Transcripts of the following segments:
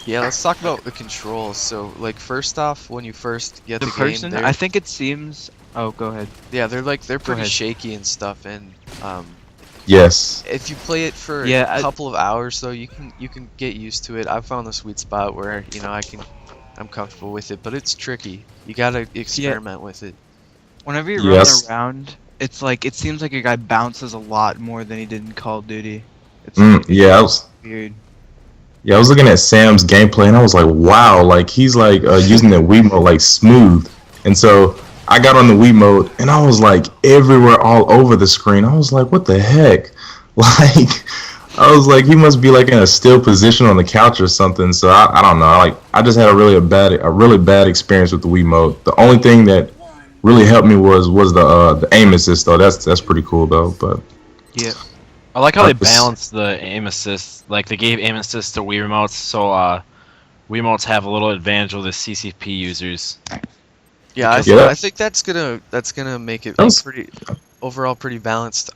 Yeah, let's talk about the controls. So, like, first off, when you first get The the game, person, they're I think it seems. Oh, go ahead. yeah, they're Go pretty ahead. shaky and stuff. And Yes. if you play it for Yeah, a couple of hours, though, you can get used to it. I've found the sweet spot where I'm comfortable with it, but it's tricky. You gotta Yeah. experiment with it. Whenever you're running Yes. around, it's like it seems like your guy bounces a lot more than he did in Call of Duty. It's Yeah, weird. I was looking at Sam's gameplay and I was like, wow, like he's like using the Wiimote like smooth. And so I got on the Wiimote and I was like everywhere all over the screen. I was like, what the heck? Like I was like, he must be like in a still position on the couch or something. So I don't know. Like I just had a really bad experience with the Wiimote. The only thing that really helped me was the aim assist though. That's pretty cool though. But Yeah. I like how they Purpose. balanced the aim assist. Like they gave aim assist to Wii remotes, so Wiimotes have a little advantage with the CCP users. Yeah, I, Because- th- Yeah. I think that's gonna make it That's- pretty overall pretty balanced.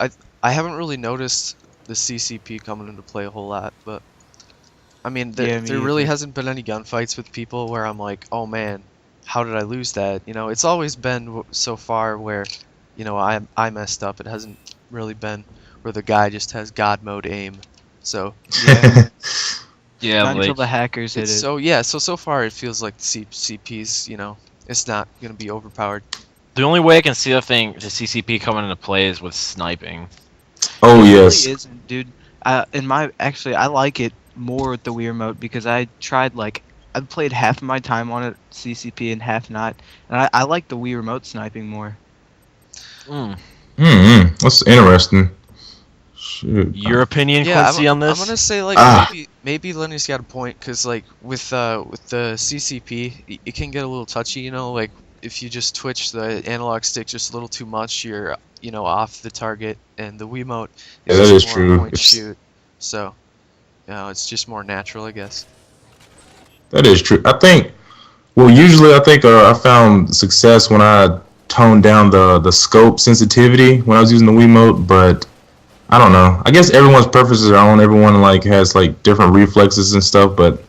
I haven't really noticed the CCP coming into play a whole lot, but I mean Yeah, me there really either. hasn't been any gunfights with people where I'm like, oh man, how did I lose that? You know, it's always been so far where, I messed up. It hasn't really been where the guy just has God mode aim. So Yeah. Yeah, Not until like the hackers hit it's it. so far it feels like the CP's, it's not gonna be overpowered. the only way I can see the CCP coming into play is with sniping. Oh It yes. really isn't, dude. Actually, I like it more with the Wii remote because I played half of my time on it CCP and half not, and I like the Wii remote sniping more. That's interesting. Shoot. Your opinion, Yeah, Quincy, on I'm this? gonna say like Ah. maybe Lenny's got a point because like with the CCP it can get a little touchy, like if you just twitch the analog stick just a little too much, you're off the target, and the Wiimote Yeah, is that just is more true. point shoot, so it's just more natural, I guess. That is true. I think. Well, usually I think I found success when I toned down the scope sensitivity when I was using the Wiimote, but I don't know. I guess everyone's preferences are on. Everyone like has like different reflexes and stuff, but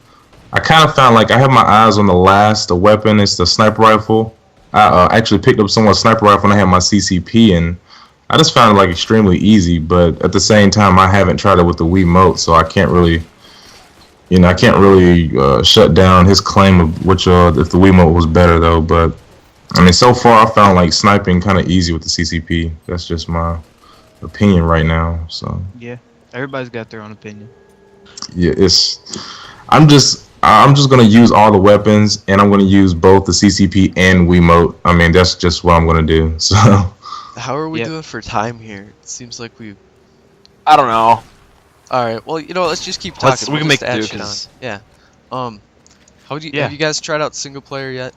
I kind of found like I have my eyes on the weapon. It's the sniper rifle. I actually picked up someone's sniper rifle when I had my CCP, and I just found it like extremely easy. But at the same time, I haven't tried it with the Wiimote, so I can't really. I can't really shut down his claim of which if the Wiimote was better though. But I mean, so far I found like sniping kind of easy with the CCP. That's just my opinion right now. So Yeah, everybody's got their own opinion. yeah, I'm just gonna use all the weapons, and I'm gonna use both the CCP and Wiimote. I mean, that's just what I'm gonna do. So How are we Yep. doing for time here? It seems like we. I don't know. All right, well, let's just keep talking. We can We'll make just add do, shit on. 'cause- Yeah. Have Yeah. you guys tried out single player yet?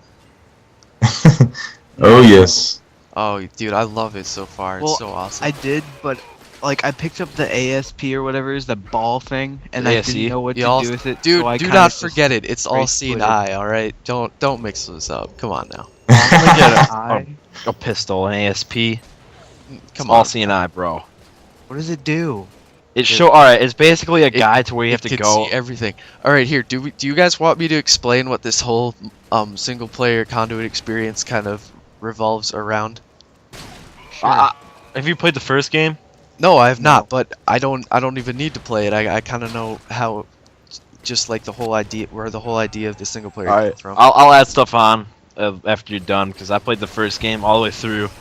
oh yes, Oh, dude, I love it so far. Well, It's so awesome. I did, but like I picked up the ASP or whatever is the ball thing, and I ASC? didn't know what to Y'all- do with it. Dude, so I do kinda not just forget it. It's all C and straight I. All right, don't mix those up. Come on now. I'm gonna get I- a pistol, an ASP. Come all on. CNI, bro. What does it do? Alright, it's basically a guide to where you have It to can go. see everything. All right, here. Do you guys want me to explain what this whole single player Conduit experience kind of revolves around? Have you played the first game? No, I have No. not. But I don't even need to play it. I kind of know how, just like the whole idea, where the whole idea of the single player came Alright, from. I'll add stuff on after you're done, because I played the first game all the way through.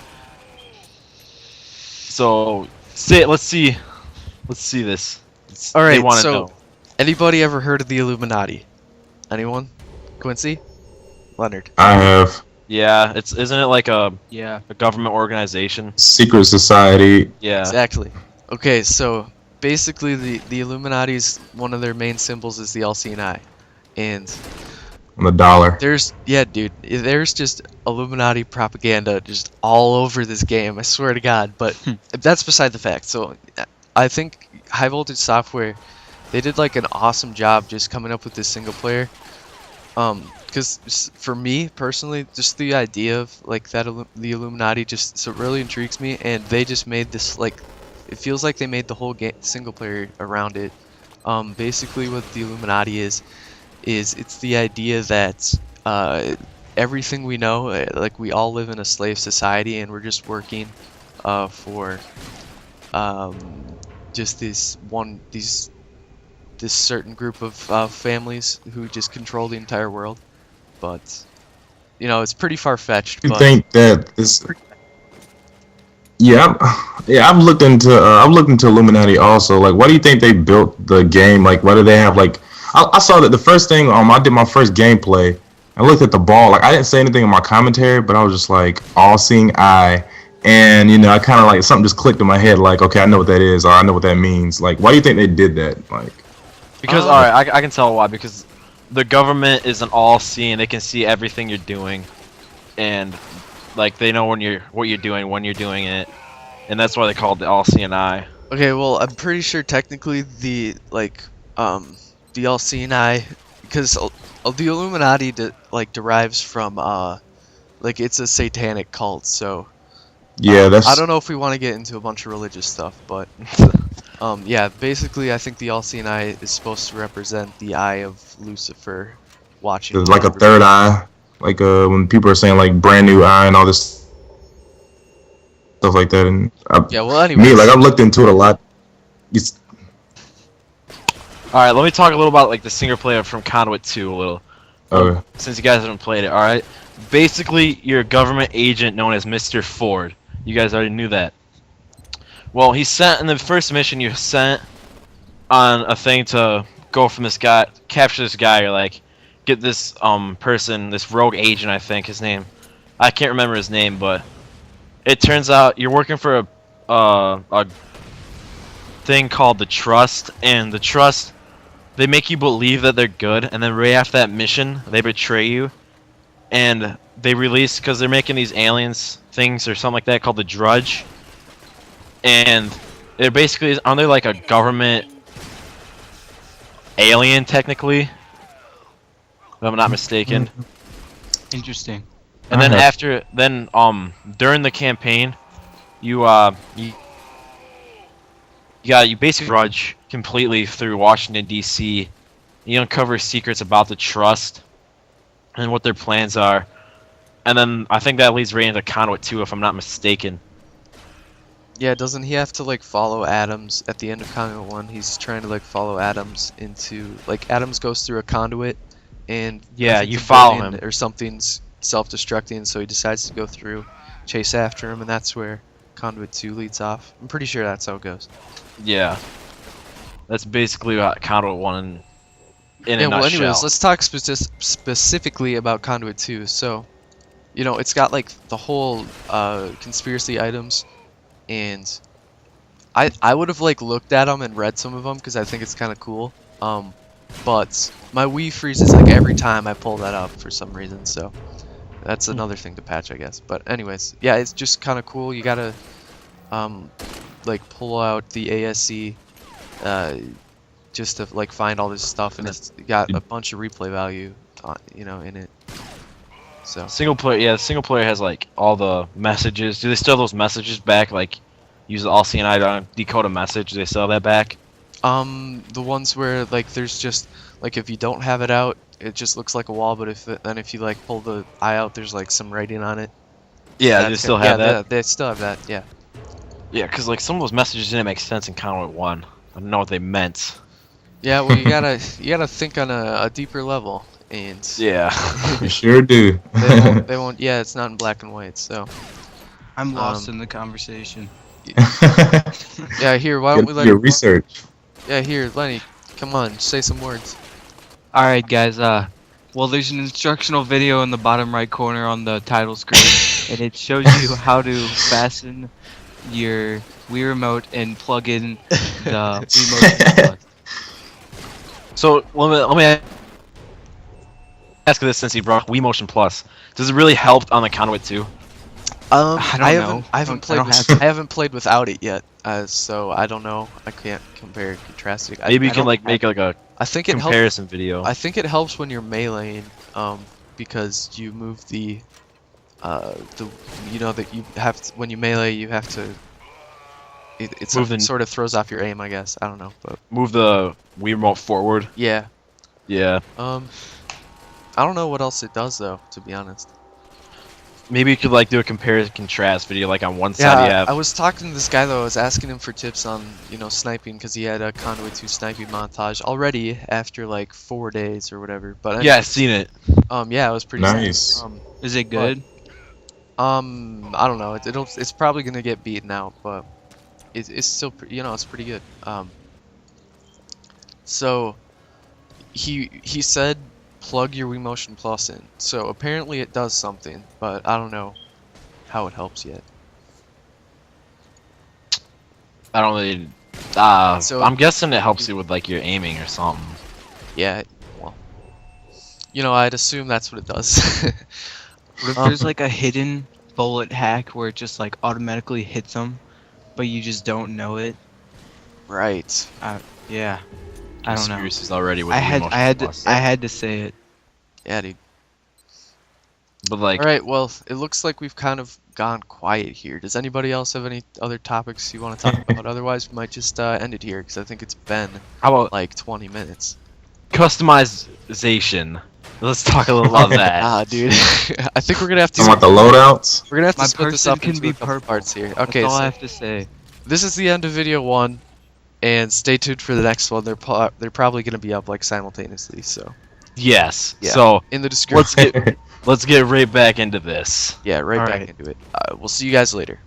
So, let's see this. All They right, wanna so know. anybody ever heard of the Illuminati? Anyone? Quincy? Leonard? I have Yeah, isn't it like a Yeah. government organization? secret society. Yeah. Exactly. Okay, so basically the Illuminati's one of their main symbols is the LCNI. And On the dollar. there's just Illuminati propaganda just all over this game, I swear to God, but that's beside the fact. So I think High Voltage Software, they did like an awesome job just coming up with this single player. Because for me personally, just the idea of like the Illuminati just so it really intrigues me, and they just made this like, it feels like they made the whole game single player around it. Basically, what the Illuminati is is it's the idea that everything we know, like we all live in a slave society, and we're just working for um, just this certain group of families who just control the entire world. But you know, it's pretty far-fetched. You But think that this? Yeah, I've looked into Illuminati also. Like, why do you think they built the game? Like, why do they have like? I saw that the first thing I did my first gameplay. I looked at the ball. Like, I didn't say anything in my commentary, but I was just like all-seeing eye, and you know, I kind of like something just clicked in my head. Like, okay, I know what that is, or I know what that means. Like, why do you think they did that? Like, Because alright, I can tell why. Because the government is an all-seeing; they can see everything you're doing, and like they know what you're doing when you're doing it, and that's why they call it the all-seeing eye. okay, well, I'm pretty sure technically the the all-seeing eye, because the Illuminati derives from like it's a satanic cult. So yeah, that's I don't know if we want to get into a bunch of religious stuff, but yeah, basically I think the all-seeing eye is supposed to represent the eye of Lucifer watching. there's like a everybody. third eye. Like when people are saying like brand new eye and all this stuff like that, and Yeah, well, anyways. me like I've looked into it a lot. It's, Alright, let me talk a little about like the single player from Conduit 2 a little. Since you guys haven't played it, alright? Basically, you're a government agent known as Mr. Ford. You guys already knew that. Well, he's sent in the first mission. You sent on a thing to go from this guy, capture this guy, or like get this person, this rogue agent. I think his name. I can't remember his name, but it turns out you're working for a thing called the Trust, and the Trust, they make you believe that they're good, and then right after that mission, they betray you, and they release, because they're making these aliens things or something like that called the Drudge, and they're basically under like a government alien technically, if I'm not mistaken. Interesting. And then Uh-huh. during the campaign, you basically Drudge completely through Washington D.C. You uncover secrets about the Trust and what their plans are, and then I think that leads right into Conduit 2, if I'm not mistaken. Yeah, doesn't he have to like follow Adams at the end of Conduit 1? He's trying to like follow Adams into like Adams goes through a conduit, and Yeah, I think you the follow building him. or something's self-destructing, so he decides to go through, chase after him, and that's where Conduit 2 leads off. I'm pretty sure that's how it goes. Yeah, that's basically what Conduit 1 in Yeah, a well, nutshell. anyways, let's talk specifically about Conduit 2. So, you know, it's got like the whole conspiracy items, and I would have like looked at them and read some of them because I think it's kind of cool. But my Wii freezes like every time I pull that up for some reason, so that's another thing to patch, I guess. But anyways, yeah, it's just kind of cool. You gotta like pull out the ASC just to like find all this stuff, and it's got a bunch of replay value, you know, in it. So Single player, yeah, single player has like all the messages. Do they still have those messages back? Like, use the all-seeing eye to decode a message. Do they still have that back? the ones where like there's just like if you don't have it out, it just looks like a wall, but if you like pull the eye out, there's like some writing on it. Yeah, they That's still it. have Yeah, that. they still have that. Yeah. Yeah, because like some of those messages didn't make sense in Conduit 1. I don't know what they meant. Yeah. Well, you gotta think on a deeper level, and Yeah. You sure do. they won't. Yeah, it's not in black and white. So I'm lost Um, in the conversation. yeah, here. Why don't we let? Your research. Yeah, here, Lenny. Come on, say some words. All right, guys. Well, there's an instructional video in the bottom right corner on the title screen, and it shows you how to fasten your Wii remote and plug in the Wii Motion Plus. So let me ask you this, since you brought up Wii Motion Plus. Does it really help on the Conduit 2? I don't know. I haven't I don't played. have I haven't played without it yet. So I don't know. I can't compare and contrast it. Maybe you I can don't- like make like a I think it helps. comparison video. I think it helps when you're meleeing, because you move the you know that you have to, when you melee you have to. It Move the- sort of throws off your aim, I guess. I don't know, but Move the Wii remote forward. yeah. Yeah. I don't know what else it does though, to be honest. Maybe you could like do a compare and contrast video. Like on one side you Yeah, have. I was talking to this guy though. I was asking him for tips on, you know, sniping because he had a Conduit 2 sniping montage already after like 4 days or whatever. But Yeah, I've seen it. yeah, it was pretty Nice. sick. Is it good? I don't know. It's probably gonna get beaten out, but it's still, you know, it's pretty good. So he said plug your WeMotion Plus in. So apparently it does something, but I don't know how it helps yet. I don't really. So- I'm guessing it helps you with like your aiming or something. Yeah, well, you know, I'd assume that's what it does. What if there's like a hidden bullet hack where it just like automatically hits them, but you just don't know it? Right. Yeah. I don't know. Conspiracies already with I the had Emotion I had to, Plus. I had to say it. Yeah, dude. But like, Alright, well, it looks like we've kind of gone quiet here. Does anybody else have any other topics you want to talk about? Otherwise, we might just end it here, because I think it's been how about like 20 minutes. customization? Let's talk a little about that. Dude. I think we're gonna have to Talking about the loadouts. we're gonna have to My split this person up can into be a couple purple. parts here. That's Okay, all I so have to say. this is the end of video 1, and stay tuned for the next one. They're probably gonna be up like simultaneously. So Yes. Yeah. So in the description. let's get right back into this. Yeah, right All back right. into it. We'll see you guys later.